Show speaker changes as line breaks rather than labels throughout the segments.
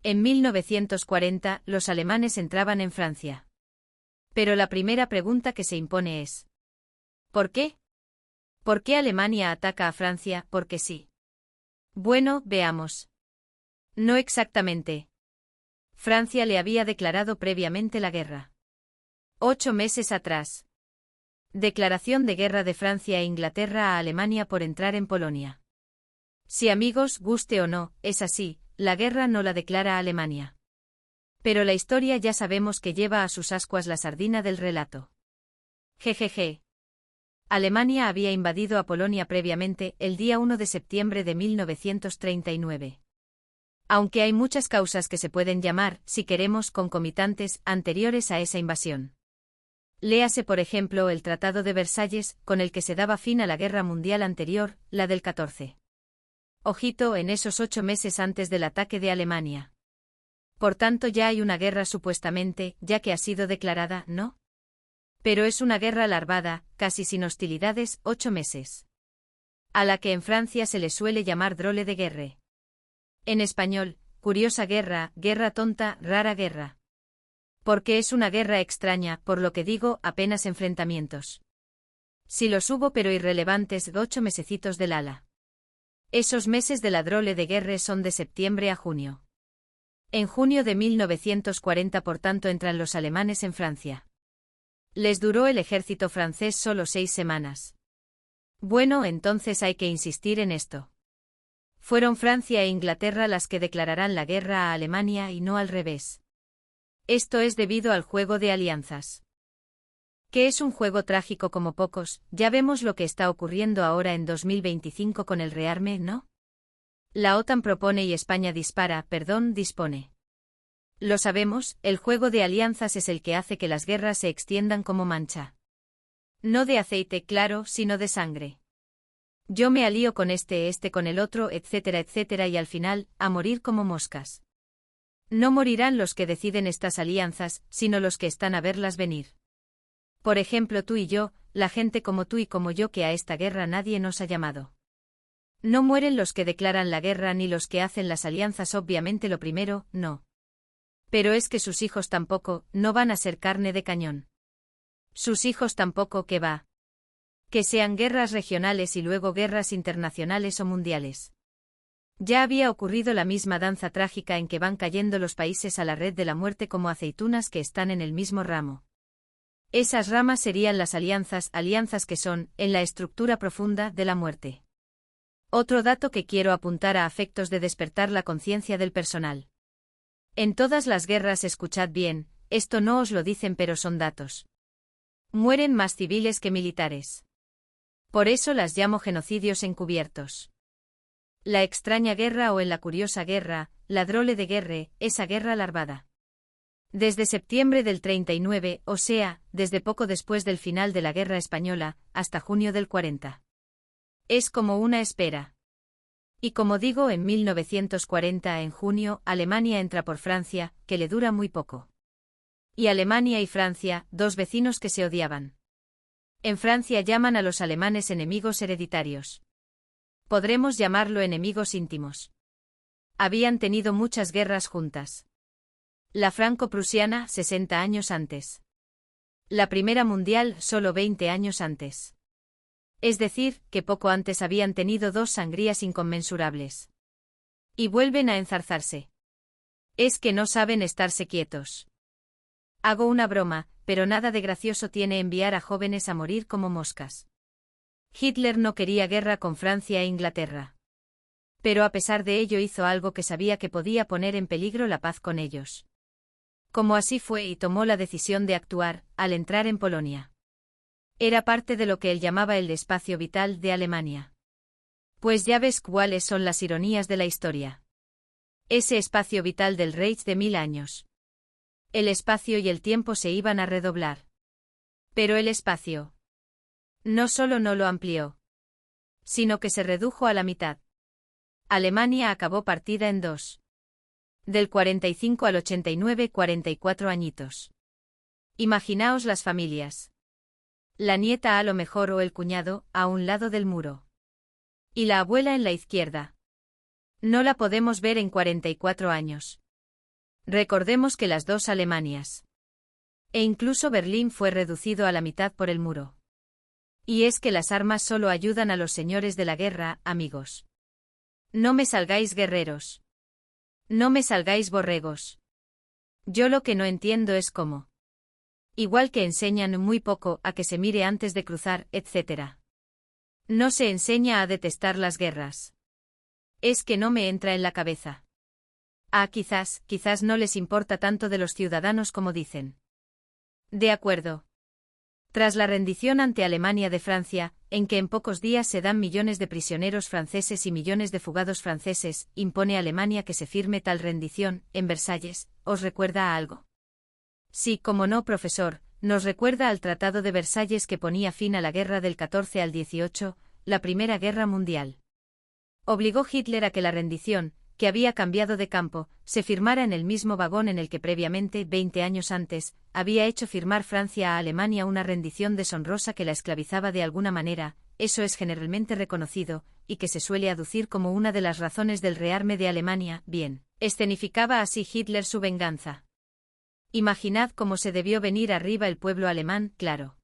En 1940, los alemanes entraban en Francia. Pero la primera pregunta que se impone es: ¿por qué? ¿Por qué Alemania ataca a Francia? Porque sí. Bueno, veamos. No exactamente. Francia le había declarado previamente la guerra. 8 meses atrás. Declaración de guerra de Francia e Inglaterra a Alemania por entrar en Polonia. Si amigos, guste o no, es así, la guerra no la declara Alemania. Pero la historia ya sabemos que lleva a sus ascuas la sardina del relato. Jejeje. Alemania había invadido a Polonia previamente, el día 1 de septiembre de 1939. Aunque hay muchas causas que se pueden llamar, si queremos, concomitantes, anteriores a esa invasión. Léase por ejemplo el Tratado de Versalles, con el que se daba fin a la guerra mundial anterior, la del 14. Ojito, en esos 8 meses antes del ataque de Alemania. Por tanto ya hay una guerra supuestamente, ya que ha sido declarada, ¿no? Pero es una guerra larvada, casi sin hostilidades, 8 meses. A la que en Francia se le suele llamar drôle de guerre. En español, curiosa guerra, guerra tonta, rara guerra. Porque es una guerra extraña, por lo que digo, apenas enfrentamientos. Sí los hubo pero irrelevantes, 8 mesecitos del ala. Esos meses de la drôle de guerre son de septiembre a junio. En junio de 1940 por tanto entran los alemanes en Francia. Les duró el ejército francés solo 6 semanas. Bueno, entonces hay que insistir en esto. Fueron Francia e Inglaterra las que declararán la guerra a Alemania y no al revés. Esto es debido al juego de alianzas. Que es un juego trágico como pocos, ya vemos lo que está ocurriendo ahora en 2025 con el rearme, ¿no? La OTAN propone y España dispone. Lo sabemos, el juego de alianzas es el que hace que las guerras se extiendan como mancha. No de aceite, claro, sino de sangre. Yo me alío con este con el otro, etcétera, y al final, a morir como moscas. No morirán los que deciden estas alianzas, sino los que están a verlas venir. Por ejemplo, tú y yo, la gente como tú y como yo que a esta guerra nadie nos ha llamado. No mueren los que declaran la guerra ni los que hacen las alianzas, obviamente lo primero, no. Pero es que sus hijos tampoco, no van a ser carne de cañón. Sus hijos tampoco, ¿qué va? Que sean guerras regionales y luego guerras internacionales o mundiales. Ya había ocurrido la misma danza trágica en que van cayendo los países a la red de la muerte como aceitunas que están en el mismo ramo. Esas ramas serían las alianzas que son, en la estructura profunda, de la muerte. Otro dato que quiero apuntar a efectos de despertar la conciencia del personal. En todas las guerras, escuchad bien, esto no os lo dicen pero son datos. Mueren más civiles que militares. Por eso las llamo genocidios encubiertos. La extraña guerra o en la curiosa guerra, la drôle de guerre, esa guerra larvada. Desde septiembre del 39, o sea, desde poco después del final de la Guerra Española, hasta junio del 40. Es como una espera. Y como digo, en 1940, en junio, Alemania entra por Francia, que le dura muy poco. Y Alemania y Francia, dos vecinos que se odiaban. En Francia llaman a los alemanes enemigos hereditarios. Podremos llamarlo enemigos íntimos. Habían tenido muchas guerras juntas. La franco-prusiana, 60 años antes. La Primera Mundial, solo 20 años antes. Es decir, que poco antes habían tenido dos sangrías inconmensurables. Y vuelven a enzarzarse. Es que no saben estarse quietos. Hago una broma, pero nada de gracioso tiene enviar a jóvenes a morir como moscas. Hitler no quería guerra con Francia e Inglaterra. Pero a pesar de ello hizo algo que sabía que podía poner en peligro la paz con ellos. Como así fue y tomó la decisión de actuar, al entrar en Polonia. Era parte de lo que él llamaba el espacio vital de Alemania. Pues ya ves cuáles son las ironías de la historia. Ese espacio vital del Reich de 1000 años. El espacio y el tiempo se iban a redoblar. Pero el espacio no solo no lo amplió, sino que se redujo a la mitad. Alemania acabó partida en dos. Del 45 al 89, 44 añitos. Imaginaos las familias. La nieta a lo mejor o el cuñado, a un lado del muro. Y la abuela en la izquierda. No la podemos ver en 44 años. Recordemos que las dos Alemanias. E incluso Berlín fue reducido a la mitad por el muro. Y es que las armas solo ayudan a los señores de la guerra, amigos. No me salgáis guerreros. No me salgáis borregos. Yo lo que no entiendo es cómo. Igual que enseñan muy poco a que se mire antes de cruzar, etc. No se enseña a detestar las guerras. Es que no me entra en la cabeza. Quizás no les importa tanto de los ciudadanos como dicen. De acuerdo. Tras la rendición ante Alemania de Francia, en que en pocos días se dan millones de prisioneros franceses y millones de fugados franceses, impone Alemania que se firme tal rendición, en Versalles. ¿Os recuerda a algo? Sí, como no, profesor, nos recuerda al Tratado de Versalles que ponía fin a la guerra del 14 al 18, la Primera Guerra Mundial. Obligó Hitler a que la rendición, que había cambiado de campo, se firmara en el mismo vagón en el que previamente, 20 años antes, había hecho firmar Francia a Alemania una rendición deshonrosa que la esclavizaba de alguna manera. Eso es generalmente reconocido, y que se suele aducir como una de las razones del rearme de Alemania. Bien, escenificaba así Hitler su venganza. Imaginad cómo se debió venir arriba el pueblo alemán, claro.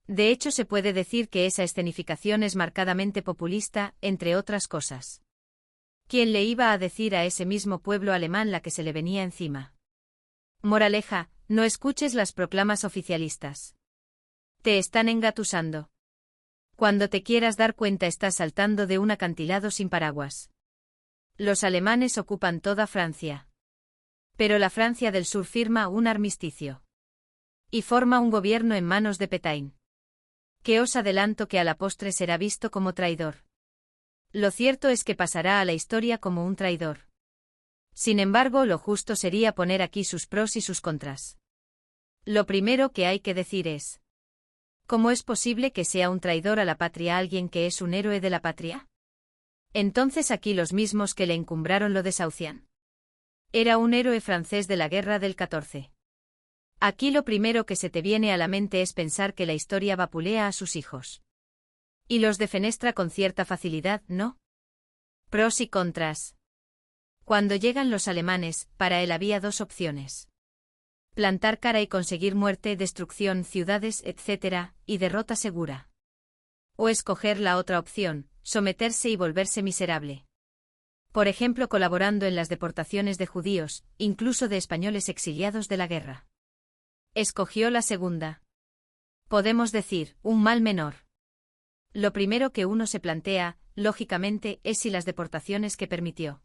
De hecho, se puede decir que esa escenificación es marcadamente populista, entre otras cosas. ¿Quién le iba a decir a ese mismo pueblo alemán la que se le venía encima? Moraleja, no escuches las proclamas oficialistas. Te están engatusando. Cuando te quieras dar cuenta estás saltando de un acantilado sin paraguas. Los alemanes ocupan toda Francia. Pero la Francia del Sur firma un armisticio. Y forma un gobierno en manos de Pétain. Que os adelanto que a la postre será visto como traidor. Lo cierto es que pasará a la historia como un traidor. Sin embargo, lo justo sería poner aquí sus pros y sus contras. Lo primero que hay que decir es: ¿cómo es posible que sea un traidor a la patria alguien que es un héroe de la patria? Entonces aquí los mismos que le encumbraron lo desahucian. Era un héroe francés de la guerra del 14. Aquí lo primero que se te viene a la mente es pensar que la historia vapulea a sus hijos. Y los defenestra con cierta facilidad, ¿no? Pros y contras. Cuando llegan los alemanes, para él había dos opciones. Plantar cara y conseguir muerte, destrucción, ciudades, etc., y derrota segura. O escoger la otra opción, someterse y volverse miserable. Por ejemplo, colaborando en las deportaciones de judíos, incluso de españoles exiliados de la guerra. Escogió la segunda. Podemos decir, un mal menor. Lo primero que uno se plantea, lógicamente, es si las deportaciones que permitió.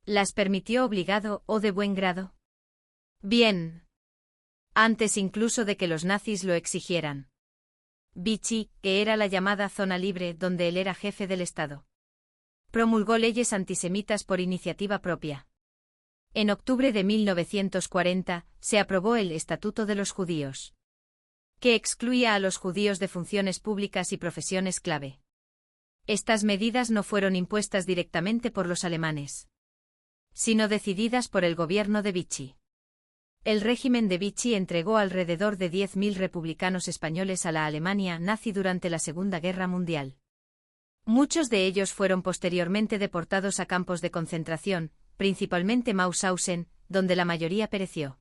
¿Las permitió obligado o de buen grado? Bien. Antes incluso de que los nazis lo exigieran. Vichy, que era la llamada zona libre donde él era jefe del Estado, promulgó leyes antisemitas por iniciativa propia. En octubre de 1940, se aprobó el Estatuto de los Judíos, que excluía a los judíos de funciones públicas y profesiones clave. Estas medidas no fueron impuestas directamente por los alemanes, sino decididas por el gobierno de Vichy. El régimen de Vichy entregó alrededor de 10.000 republicanos españoles a la Alemania nazi durante la Segunda Guerra Mundial. Muchos de ellos fueron posteriormente deportados a campos de concentración, principalmente Mauthausen, donde la mayoría pereció.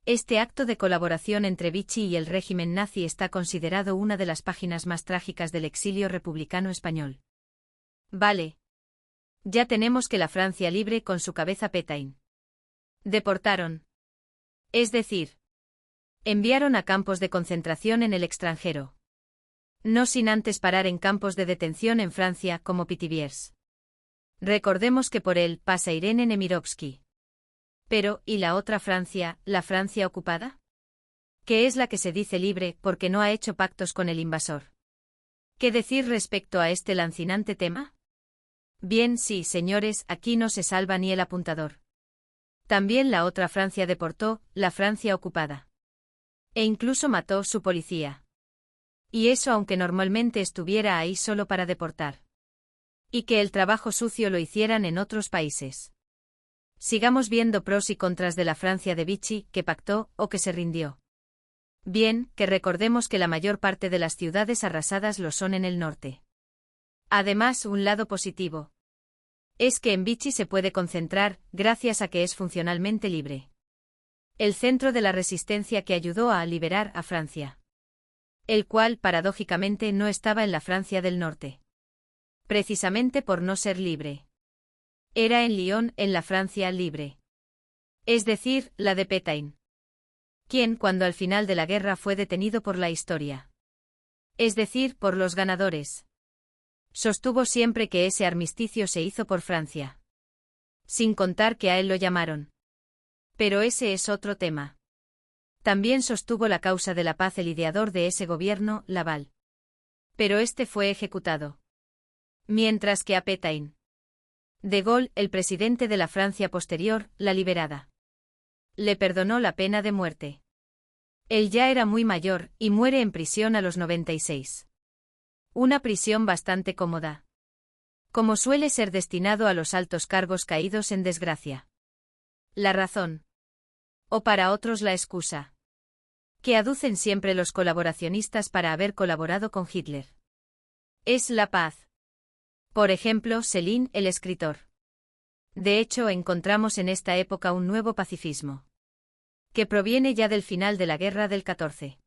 Este acto de colaboración entre Vichy y el régimen nazi está considerado una de las páginas más trágicas del exilio republicano español. Vale. Ya tenemos que la Francia libre con su cabeza Pétain. Deportaron. Es decir, enviaron a campos de concentración en el extranjero. No sin antes parar en campos de detención en Francia como Pithiviers. Recordemos que por él pasa Irene Nemirovsky. Pero, ¿y la otra Francia, la Francia ocupada? Que es la que se dice libre porque no ha hecho pactos con el invasor. ¿Qué decir respecto a este lancinante tema? Bien, sí, señores, aquí no se salva ni el apuntador. También la otra Francia deportó, la Francia ocupada. E incluso mató su policía. Y eso aunque normalmente estuviera ahí solo para deportar. Y que el trabajo sucio lo hicieran en otros países. Sigamos viendo pros y contras de la Francia de Vichy, que pactó o que se rindió. Bien, que recordemos que la mayor parte de las ciudades arrasadas lo son en el norte. Además, un lado positivo es que en Vichy se puede concentrar, gracias a que es funcionalmente libre. El centro de la resistencia que ayudó a liberar a Francia. El cual, paradójicamente, no estaba en la Francia del norte. Precisamente por no ser libre. Era en Lyon, en la Francia libre. Es decir, la de Pétain. Quien, cuando al final de la guerra fue detenido por la historia. Es decir, por los ganadores. Sostuvo siempre que ese armisticio se hizo por Francia. Sin contar que a él lo llamaron. Pero ese es otro tema. También sostuvo la causa de la paz el ideador de ese gobierno, Laval. Pero este fue ejecutado. Mientras que a Pétain. De Gaulle, el presidente de la Francia posterior, la liberada. Le perdonó la pena de muerte. Él ya era muy mayor, y muere en prisión a los 96. Una prisión bastante cómoda. Como suele ser destinado a los altos cargos caídos en desgracia. La razón. O para otros la excusa. Que aducen siempre los colaboracionistas para haber colaborado con Hitler. Es la paz. Por ejemplo, Céline, el escritor. De hecho, encontramos en esta época un nuevo pacifismo. Que proviene ya del final de la guerra del 14.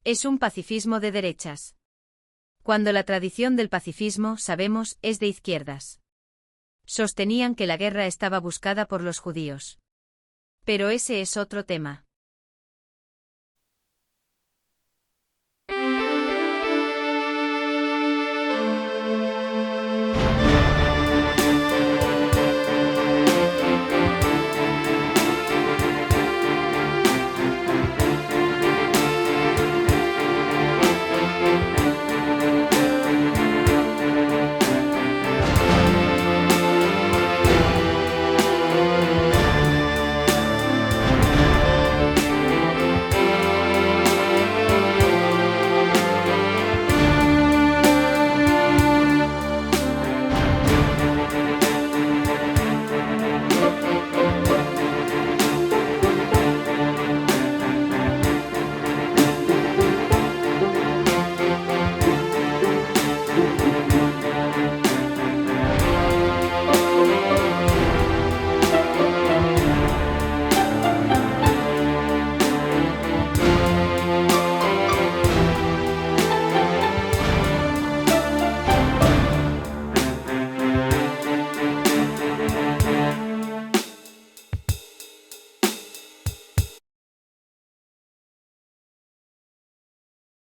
Es un pacifismo de derechas. Cuando la tradición del pacifismo, sabemos, es de izquierdas. Sostenían que la guerra estaba buscada por los judíos. Pero ese es otro tema.